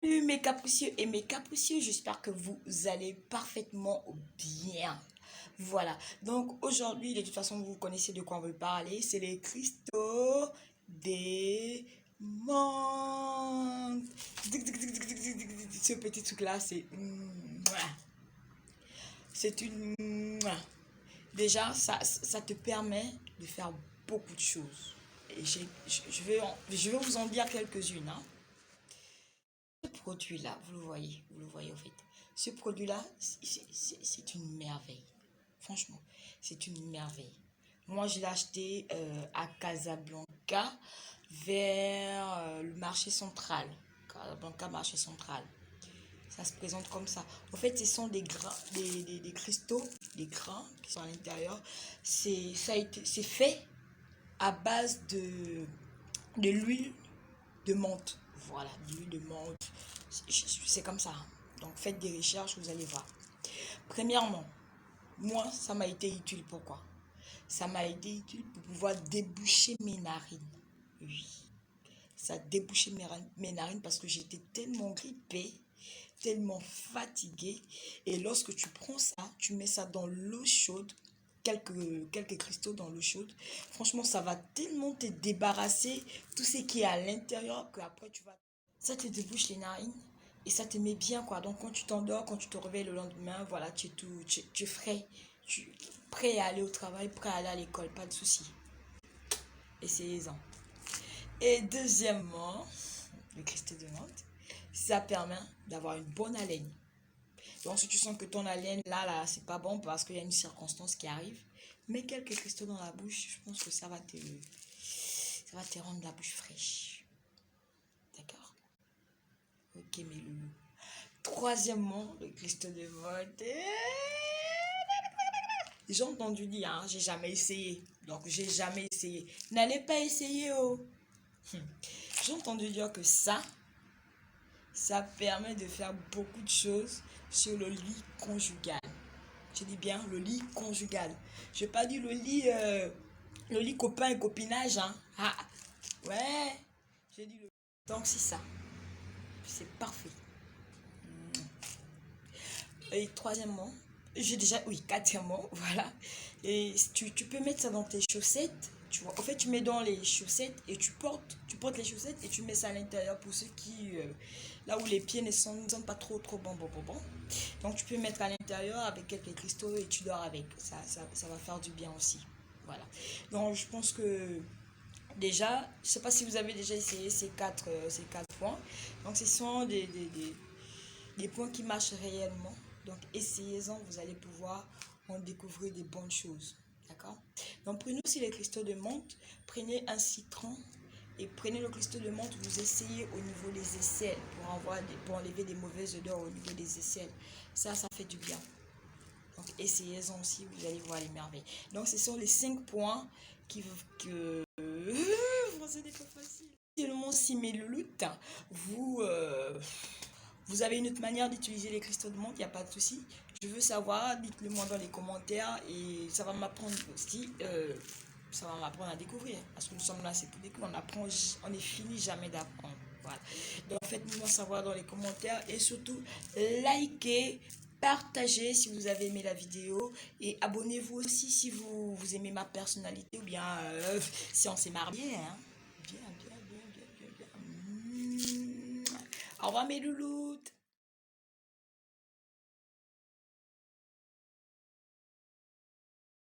Salut mes capricieux et mes capricieux, j'espère que vous allez parfaitement bien. Voilà, donc aujourd'hui, de toute façon, vous connaissez de quoi on veut parler, c'est les cristaux des mondes. Ce petit truc-là, c'est une... Déjà, ça te permet de faire beaucoup de choses. Et je vais vous en dire quelques-unes, hein. Ce produit-là, vous le voyez au fait. Ce produit-là, c'est une merveille. Franchement, c'est une merveille. Moi, je l'ai acheté à Casablanca, vers le marché central. Casablanca, marché central. Ça se présente comme ça. En fait, ce sont des grains, des cristaux, des grains qui sont à l'intérieur. C'est fait à base de l'huile de menthe. Voilà, de l'huile de menthe. C'est comme ça. Donc faites des recherches, vous allez voir. Premièrement, moi, ça m'a été utile. Pourquoi? Ça m'a été utile pour pouvoir déboucher mes narines. Oui, ça a débouché mes narines parce que j'étais tellement grippée, tellement fatiguée. Et lorsque tu prends ça, tu mets ça dans l'eau chaude, quelques cristaux dans l'eau chaude. Franchement, ça va tellement te débarrasser tout ce qui est à l'intérieur que après tu vas... Ça te débouche les narines et ça te met bien quoi. Donc quand tu t'endors, quand tu te réveilles le lendemain, voilà, tu es frais, tu es prêt à aller au travail, prêt à aller à l'école, pas de souci. Essayez-en. Et deuxièmement, le cristaux de menthe, ça permet d'avoir une bonne haleine. Donc si tu sens que ton haleine là, c'est pas bon parce qu'il y a une circonstance qui arrive, mets quelques cristaux dans la bouche, je pense que ça va te rendre la bouche fraîche. D'accord? Ok mes loulous. Troisièmement, le cristaux de menthe. J'ai entendu dire, hein, j'ai jamais essayé. Donc j'ai jamais essayé. N'allez pas essayer, oh. J'ai entendu dire que ça permet de faire beaucoup de choses sur le lit conjugal. Je dis bien le lit conjugal. Je n'ai pas dit le lit copain et copinage, hein. Ah, ouais. J'ai dit le... Donc c'est ça. C'est parfait. Et troisièmement, j'ai déjà, oui, quatrièmement, voilà. Et tu peux mettre ça dans tes chaussettes. Tu vois, en fait, tu mets dans les chaussettes et tu portes les chaussettes et tu mets ça à l'intérieur pour ceux qui, là où les pieds ne sont pas trop bon. Donc, tu peux mettre à l'intérieur avec quelques cristaux et tu dors avec. Ça va faire du bien aussi. Voilà. Donc, je pense que déjà, je ne sais pas si vous avez déjà essayé ces quatre points. Donc, ce sont des points qui marchent réellement. Donc, essayez-en, vous allez pouvoir en découvrir des bonnes choses. D'accord? Donc, prenez aussi les cristaux de menthe, prenez un citron et prenez le cristaux de menthe, vous essayez au niveau des aisselles pour enlever des mauvaises odeurs au niveau des aisselles. Ça fait du bien. Donc, essayez-en aussi, vous allez voir les merveilles. Donc, ce sont les 5 points que... Français n'est pas facile. Seulement si mes louloutes, vous avez une autre manière d'utiliser les cristaux de menthe, il n'y a pas de souci. Je veux savoir, dites-le moi dans les commentaires et ça va m'apprendre aussi, ça va m'apprendre à découvrir. Parce que nous sommes là, c'est pour découvrir, on n'est fini jamais d'apprendre. Voilà. Donc faites-moi savoir dans les commentaires et surtout likez, partagez si vous avez aimé la vidéo et abonnez-vous aussi si vous aimez ma personnalité ou bien si on s'est marié. Hein. Bien. Au revoir mes louloutes.